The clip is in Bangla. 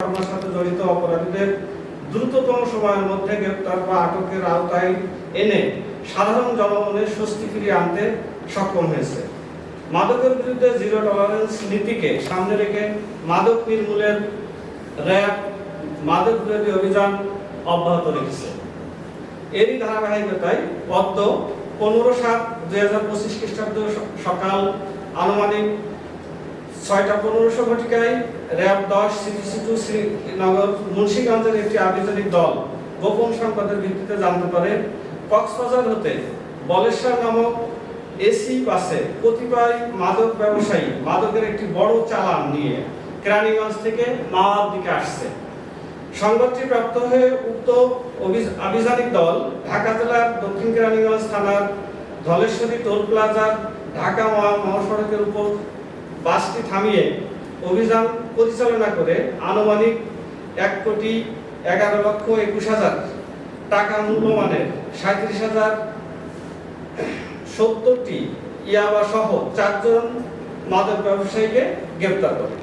ঘটনার সাথে জড়িত অপরাধীদের দ্রুততম সময়ের মধ্যে গ্রেপ্তার বা আটকের আওতায় এনে সাধারণ জনগণের স্বস্তি ফিরিয়ে আনতে সক্ষম হয়েছে। মাদকের বিরুদ্ধে জিরো টলারেন্স নীতিকে সামনে রেখে মাদক নির্মূলের র্যাব মাদক বিরোধী অভিযান অব্যাহত রেখেছে। এরই ধারাবাহিকতায় গত 15/7/2025 খ্রিস্টাব্দ সকাল আনুমানিক 6:15 ঘটিকায় র্যাব 10 সিটিসি2 শ্রীনগর মুন্সিগঞ্জের একটি আভিযানিক দল গোপন সংবাদের ভিত্তিতে জানতে পারে কক্সবাজার হতে বলেশ্বর নামক এসি বাসে কতিপয় মাদক ব্যবসায়ী মাদকের একটি বড় চালান নিয়ে কেরানীগঞ্জ থেকে মাওয়ার দিকে আসছে। সংবাদটি প্রাপ্ত হয়ে উক্ত আভিযানিক দল ঢাকা জেলার দক্ষিণ কেরানীগঞ্জ থানার ধলেশ্বরী টোল প্লাজার ঢাকা মহাসড়কের উপর বাসটি থামিয়ে অভিযান পরিচালনা করে আনুমানিক 1,11,21,000 টাকা মূল্যমানের 37,070টি ইয়াবা সহ 4 জন মাদক ব্যবসায়ীকে গ্রেপ্তার করে।